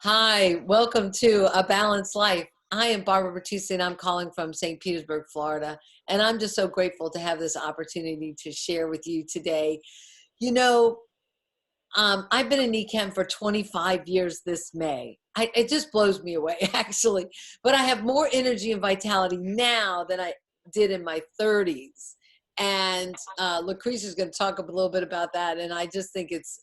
Hi, welcome to A Balanced Life. I am Barbara Batista and I'm calling from St. Petersburg, Florida. And I'm just so grateful to have this opportunity to share with you today. You know, I've been in NECAM for 25 years this May. It just blows me away, actually. But I have more energy and vitality now than I did in my 30s. And Lacretia is going to talk a little bit about that. And I just think it's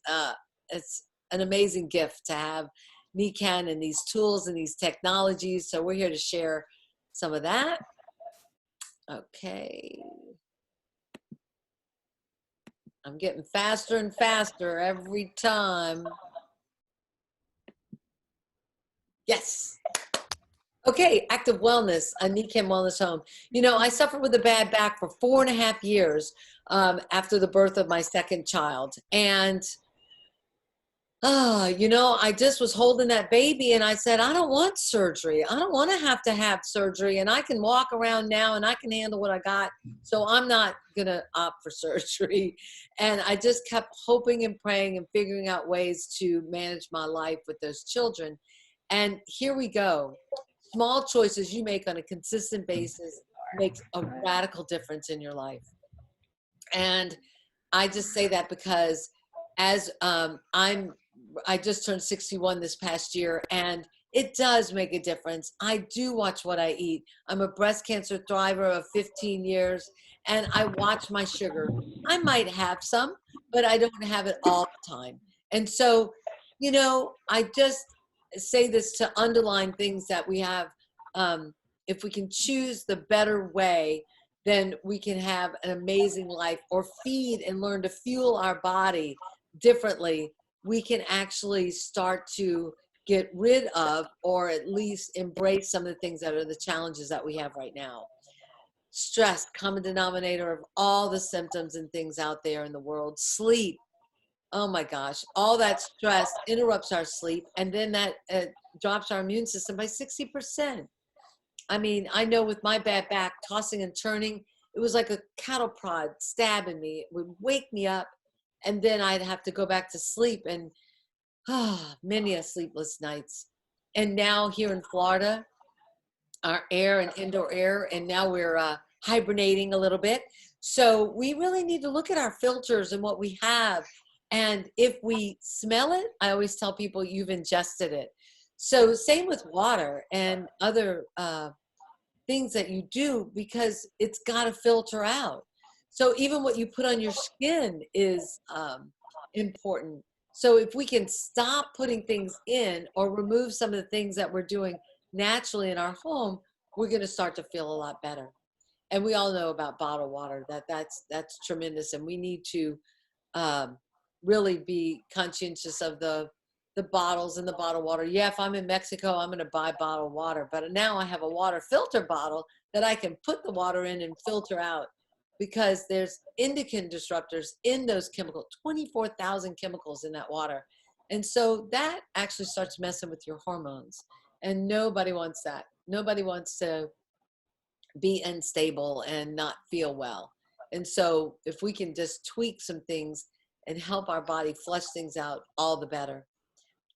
an amazing gift to have NECAN and these tools and these technologies. So we're here to share some of that. Okay. I'm getting faster and faster every time. Yes. Okay, active wellness, a NECAM wellness home. You know, I suffered with a bad back for 4.5 years after the birth of my second child. And, I just was holding that baby and I said, I don't want surgery. I don't want to have surgery. And I can walk around now and I can handle what I got. So I'm not going to opt for surgery. And I just kept hoping and praying and figuring out ways to manage my life with those children. And here we go. Small choices you make on a consistent basis makes a radical difference in your life. And I just say that because as I just turned 61 this past year, and it does make a difference. I do watch what I eat. I'm a breast cancer thriver of 15 years, and I watch my sugar. I might have some, but I don't have it all the time. And so, I just say this to underline things that we have. If we can choose the better way, then we can have an amazing life, or feed and learn to fuel our body differently. We can actually start to get rid of, or at least embrace, some of the things that are the challenges that we have right now. Stress, common denominator of all the symptoms and things out there in the world. Sleep, oh my gosh, all that stress interrupts our sleep, and then that drops our immune system by 60%. I mean, I know with my bad back, tossing and turning, it was like a cattle prod stabbing me. It would wake me up, and then I'd have to go back to sleep, and many a sleepless nights. And now here in Florida, our air and indoor air, and now we're hibernating a little bit. So we really need to look at our filters and what we have. And if we smell it, I always tell people you've ingested it. So same with water and other things that you do, because it's got to filter out. So even what you put on your skin is important. So if we can stop putting things in, or remove some of the things that we're doing naturally in our home, we're going to start to feel a lot better. And we all know about bottled water, that's tremendous. And we need to really be conscientious of the bottles and the bottled water. Yeah, if I'm in Mexico, I'm going to buy bottled water. But now I have a water filter bottle that I can put the water in and filter out, because there's endocrine disruptors in those chemicals, 24,000 chemicals in that water. And so that actually starts messing with your hormones. And nobody wants that. Nobody wants to be unstable and not feel well. And so if we can just tweak some things and help our body flush things out, all the better.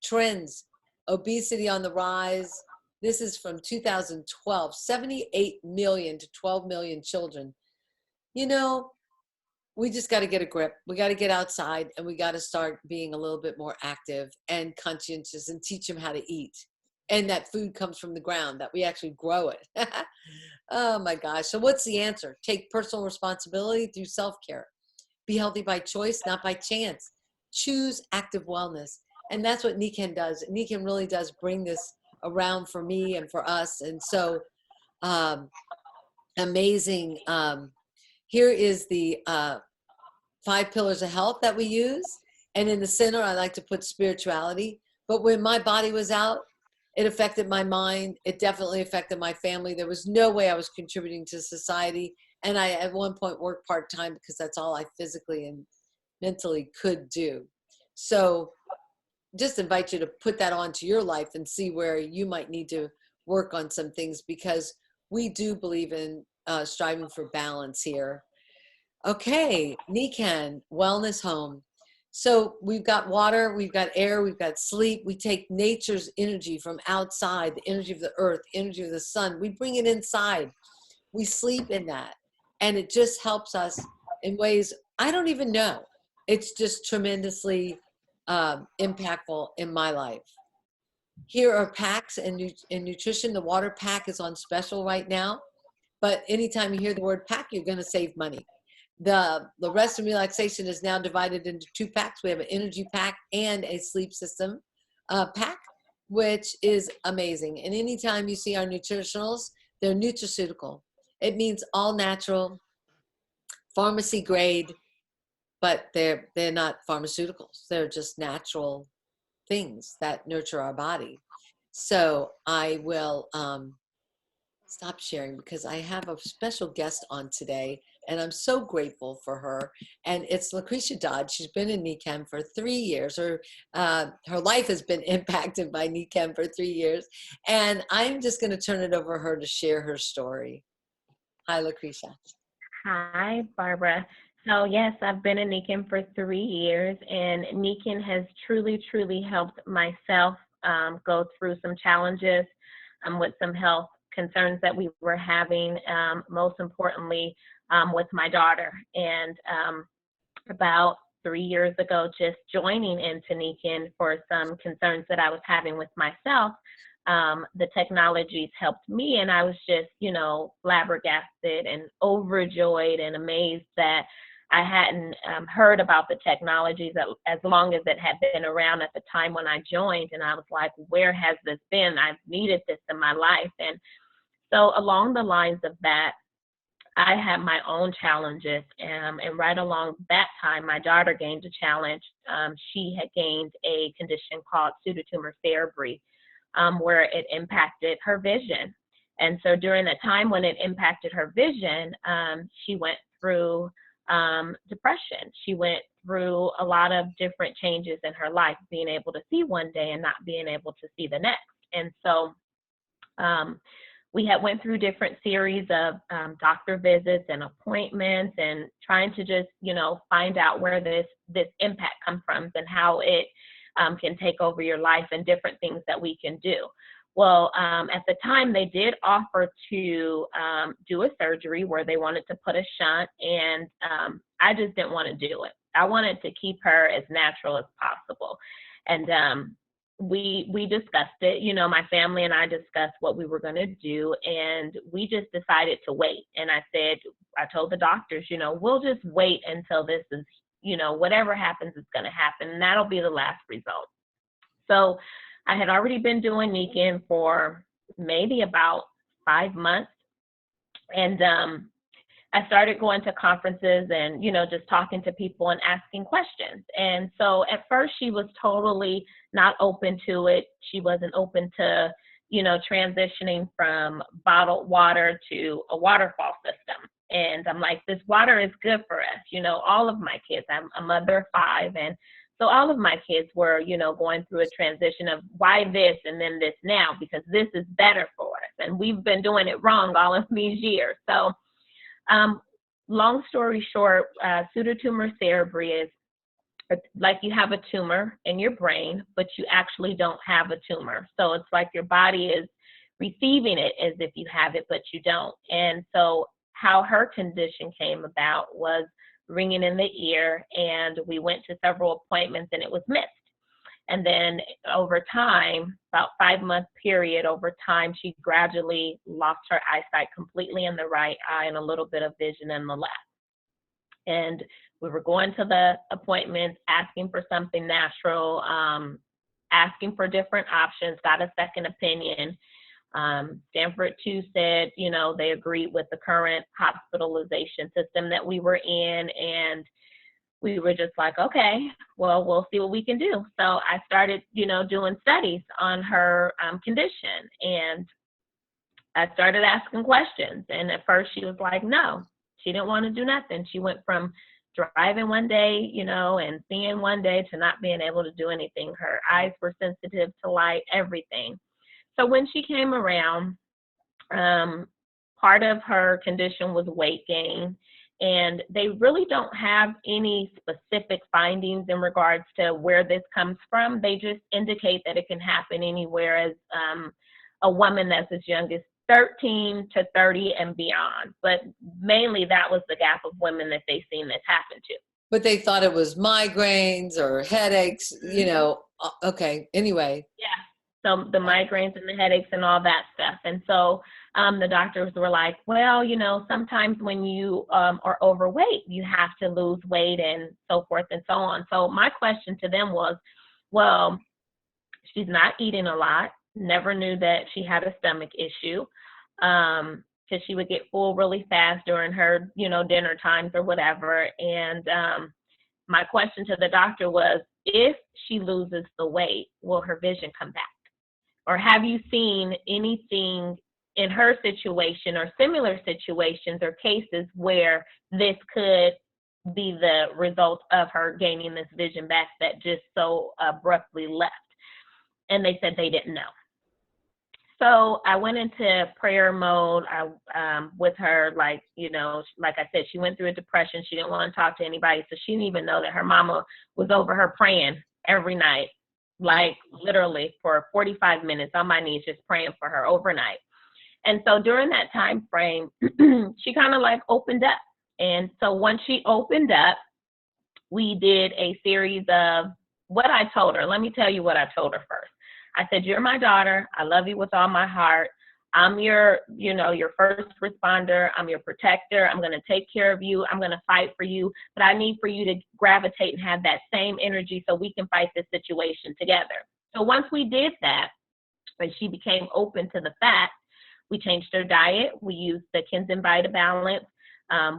Trends, obesity on the rise. This is from 2012, 78 million to 12 million children. We just got to get a grip. We got to get outside, and we got to start being a little bit more active and conscientious, and teach them how to eat. And that food comes from the ground, that we actually grow it. Oh my gosh. So what's the answer? Take personal responsibility through self-care. Be healthy by choice, not by chance. Choose active wellness. And that's what NECAN does. NECAN really does bring this around for me and for us. And so amazing. Here is the 5 pillars of health that we use. And in the center, I like to put spirituality. But when my body was out, it affected my mind. It definitely affected my family. There was no way I was contributing to society. And I, at one point, worked part-time, because that's all I physically and mentally could do. So just invite you to put that onto your life and see where you might need to work on some things, because we do believe in striving for balance here. Okay, NECAN Wellness Home. So we've got water, we've got air, we've got sleep. We take nature's energy from outside, the energy of the earth, energy of the sun. We bring it inside. We sleep in that. And it just helps us in ways I don't even know. It's just tremendously impactful in my life. Here are packs and nutrition. The water pack is on special right now. But anytime you hear the word pack, you're going to save money. The rest and relaxation is now divided into 2 packs. We have an energy pack and a sleep system pack, which is amazing. And anytime you see our nutritionals, they're nutraceutical. It means all natural, pharmacy grade, but they're not pharmaceuticals. They're just natural things that nurture our body. So I will stop sharing because I have a special guest on today, and I'm so grateful for her. And it's Lacretia Dodd. She's been in NECAM for 3 years. Her life has been impacted by NECAM for 3 years. And I'm just going to turn it over to her to share her story. Hi, Lacretia. Hi, Barbara. So yes, I've been in NECAM for 3 years, and NECAM has truly, truly helped myself go through some challenges with some health concerns that we were having, most importantly with my daughter. And about 3 years ago, just joining into NECAM for some concerns that I was having with myself, the technologies helped me, and I was just, flabbergasted and overjoyed and amazed that I hadn't heard about the technologies as long as it had been around at the time when I joined. And I was like, where has this been? I've needed this in my life. And so along the lines of that, I had my own challenges. And right along that time, my daughter gained a challenge. She had gained a condition called pseudotumor cerebri, where it impacted her vision. And so during the time when it impacted her vision, she went through depression. She went through a lot of different changes in her life, being able to see one day and not being able to see the next. And so we had went through different series of doctor visits and appointments and trying to just, find out where this impact comes from and how it can take over your life and different things that we can do. Well, at the time, they did offer to do a surgery where they wanted to put a shunt, and I just didn't want to do it. I wanted to keep her as natural as possible. And we discussed it. My family and I discussed what we were going to do, and we just decided to wait. And I told the doctors, we'll just wait until this is, whatever happens is going to happen, and that'll be the last result. So I had already been doing NECAM for maybe about 5 months. And I started going to conferences and, just talking to people and asking questions. And so at first she was totally not open to it. She wasn't open to, transitioning from bottled water to a waterfall system. And I'm like, this water is good for us. All of my kids, I'm a mother of 5, and so all of my kids were, going through a transition of why this and then this now, because this is better for us. And we've been doing it wrong all of these years. So long story short, pseudotumor cerebri is like you have a tumor in your brain, but you actually don't have a tumor. So it's like your body is receiving it as if you have it, but you don't. And so how her condition came about was ringing in the ear, and we went to several appointments and it was missed. And then over time, about 5-month period, over time, she gradually lost her eyesight completely in the right eye and a little bit of vision in the left. And we were going to the appointments, asking for something natural, asking for different options, got a second opinion. Stanford too said, they agreed with the current hospitalization system that we were in, and we were just like, okay, well, we'll see what we can do. So I started, doing studies on her condition, and I started asking questions. And at first she was like, no, she didn't want to do nothing. She went from driving one day, and seeing one day to not being able to do anything. Her eyes were sensitive to light, everything. So when she came around, part of her condition was weight gain, and they really don't have any specific findings in regards to where this comes from. They just indicate that it can happen anywhere as a woman that's as young as 13 to 30 and beyond. But mainly that was the gap of women that they've seen this happen to. But they thought it was migraines or headaches, okay, anyway. Yeah. So the migraines and the headaches and all that stuff. And so the doctors were like, well, sometimes when you are overweight, you have to lose weight and so forth and so on. So my question to them was, well, she's not eating a lot. Never knew that she had a stomach issue, because she would get full really fast during her, dinner times or whatever. And my question to the doctor was, if she loses the weight, will her vision come back? Or have you seen anything in her situation or similar situations or cases where this could be the result of her gaining this vision back that just so abruptly left? And they said they didn't know. So I went into prayer mode with her, like I said, she went through a depression. She didn't want to talk to anybody. So she didn't even know that her mama was over her praying every night, like literally for 45 minutes on my knees, just praying for her overnight. And so during that time frame, she kind of like opened up. And so once she opened up, we did a series of what I told her. Let me tell you what I told her first. I said, you're my daughter. I love you with all my heart. I'm your first responder. I'm your protector. I'm going to take care of you. I'm going to fight for you. But I need for you to gravitate and have that same energy so we can fight this situation together. So once we did that, and she became open to the fact, we changed her diet. We used the Kenzen Vita Balance.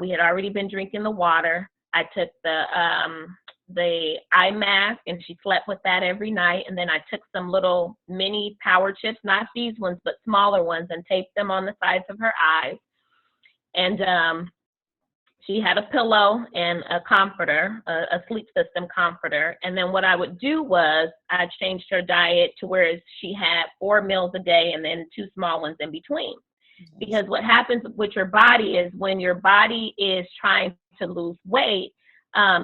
We had already been drinking the water. I took the eye mask, and she slept with that every night. And then I took some little mini power chips, not these ones, but smaller ones, and taped them on the sides of her eyes. And she had a pillow and a comforter, a sleep system comforter. And then what I would do was I changed her diet to where she had 4 meals a day and then 2 small ones in between. Because what happens with your body is when your body is trying to lose weight,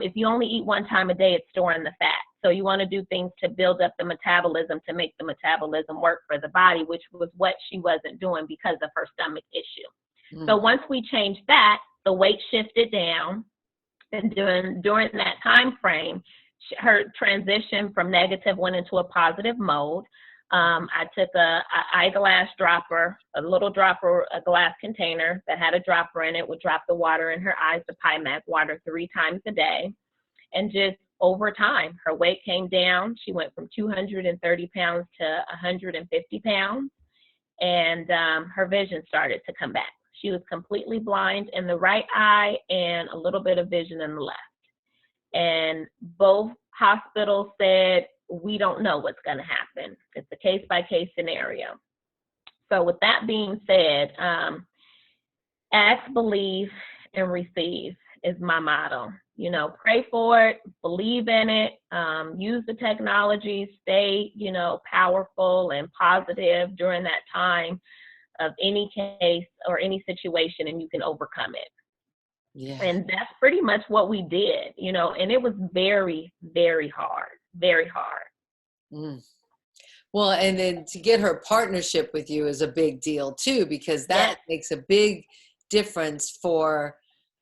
if you only eat 1 time a day, it's storing the fat. So you want to do things to build up the metabolism, to make the metabolism work for the body, which was what she wasn't doing because of her stomach issue. So once we changed that, the weight shifted down. And during that time frame, her transition from negative went into a positive mode. I took a eyeglass dropper, a little dropper, a glass container that had a dropper in it, would drop the water in her eyes, the Pymac water, 3 times a day. And just over time, her weight came down. She went from 230 pounds to 150 pounds. And her vision started to come back. She was completely blind in the right eye and a little bit of vision in the left. And both hospitals said, we don't know what's going to happen. It's a case-by-case scenario. So with that being said, ask, believe, and receive is my motto. Pray for it, believe in it, use the technology, stay, powerful and positive during that time of any case or any situation, and you can overcome it. Yeah. And that's pretty much what we did, and it was very, very hard, very hard. Well, and then to get her partnership with you is a big deal too, because that makes a big difference for,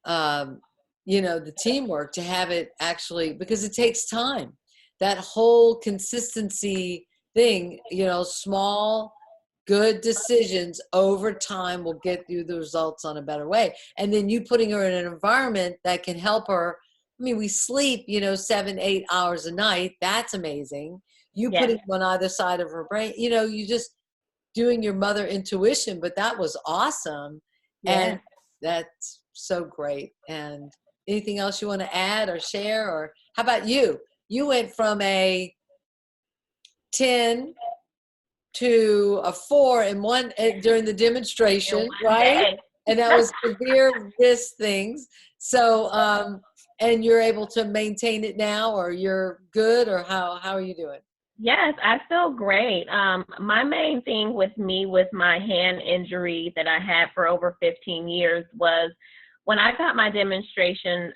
the teamwork, to have it actually, because it takes time. That whole consistency thing, small, good decisions over time will get you the results on a better way. And then you putting her in an environment that can help her. I mean, we sleep, 7-8 hours a night. That's amazing. You putting on either side of her brain, you just doing your mother intuition, but that was awesome. And that's so great. And anything else you want to add or share? Or how about you? You went from a 10 to a 4 in one during the demonstration, right? And that was severe risk things. So, and you're able to maintain it now, or you're good, or how are you doing? Yes, I feel great. My main thing with me with my hand injury that I had for over 15 years was when I got my demonstration,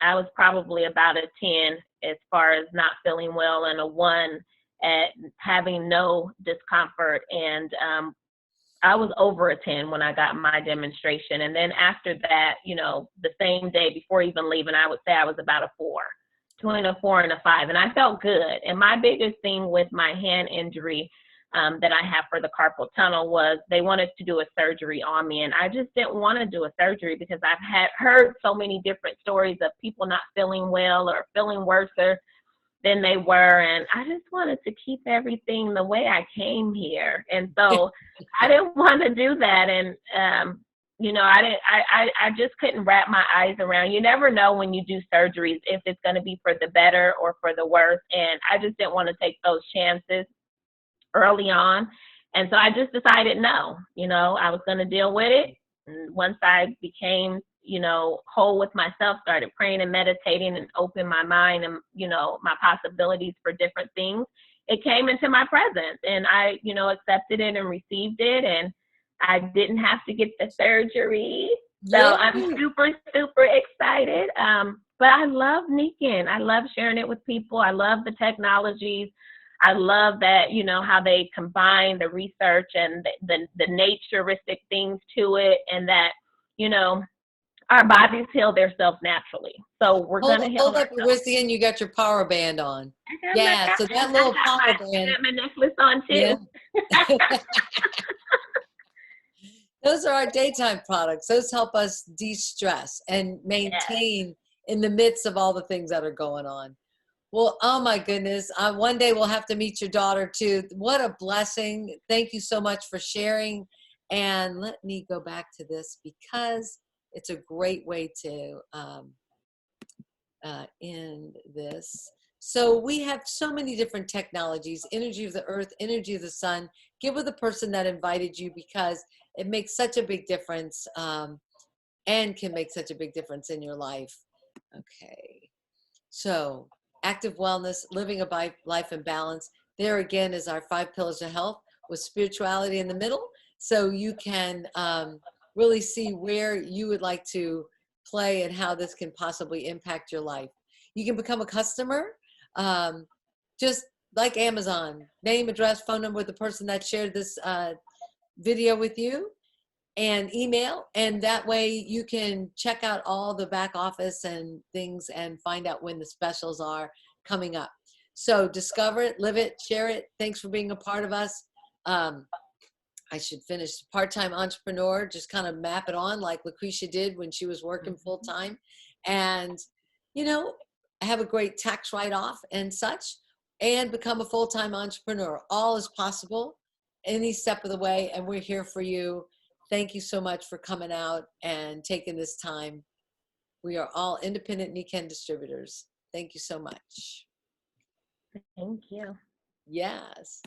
I was probably about a 10 as far as not feeling well, and a 1 at having no discomfort. And I was over a 10 when I got my demonstration. And then after that, you know, the same day before even leaving, I would say I was about a 4, between a 4 and a 5. And I felt good. And my biggest thing with my hand injury that I have for the carpal tunnel was they wanted to do a surgery on me. And I just didn't want to do a surgery because I've heard so many different stories of people not feeling well or feeling worse than they were. And I just wanted to keep everything the way I came here. And so I didn't want to do that. And, you know, I just couldn't wrap my eyes around. You never know when you do surgeries if it's going to be for the better or for the worse. And I just didn't want to take those chances early on. And so I just decided no, you know, I was going to deal with it. And once I became, you know, whole with myself, started praying and meditating and opened my mind and, you know, my possibilities for different things, it came into my presence, and I, you know, accepted it and received it. And I didn't have to get the surgery. So Yeah. I'm super, super excited. But I love Nikin. I love sharing it with people. I love the technologies. I love that, you know, how they combine the research and the naturistic things to it, and that, you know, our bodies heal themselves naturally. So we're going to heal Hold up your ourselves. wrist and you got your power band on. I got Yeah, so that little power band, my necklace on yeah. too. Those are our daytime products. Those help us de-stress and Yes. maintain in the midst of all the things that are going on. Well, oh my goodness. One day we'll have to meet your daughter too. What a blessing. Thank you so much for sharing. And let me go back to this because it's a great way to end this. So we have so many different technologies, energy of the earth, energy of the sun. Get with the person that invited you because it makes such a big difference and can make such a big difference in your life. Okay. So active wellness, living a life in balance. There again is our 5 pillars of health with spirituality in the middle. So you can really see where you would like to play and how this can possibly impact your life. You can become a customer, just like Amazon, name, address, phone number with the person that shared this video with you, and email, and that way you can check out all the back office and things and find out when the specials are coming up. So discover it, live it, share it. Thanks for being a part of us. I should finish part-time entrepreneur, just kind of map it on like Lacretia did when she was working full-time, and you know, have a great tax write-off and such, and become a full-time entrepreneur. All is possible any step of the way, and we're here for you. Thank you so much for coming out and taking this time. We are all independent Nikken distributors. Thank you so much. Thank you. Yes.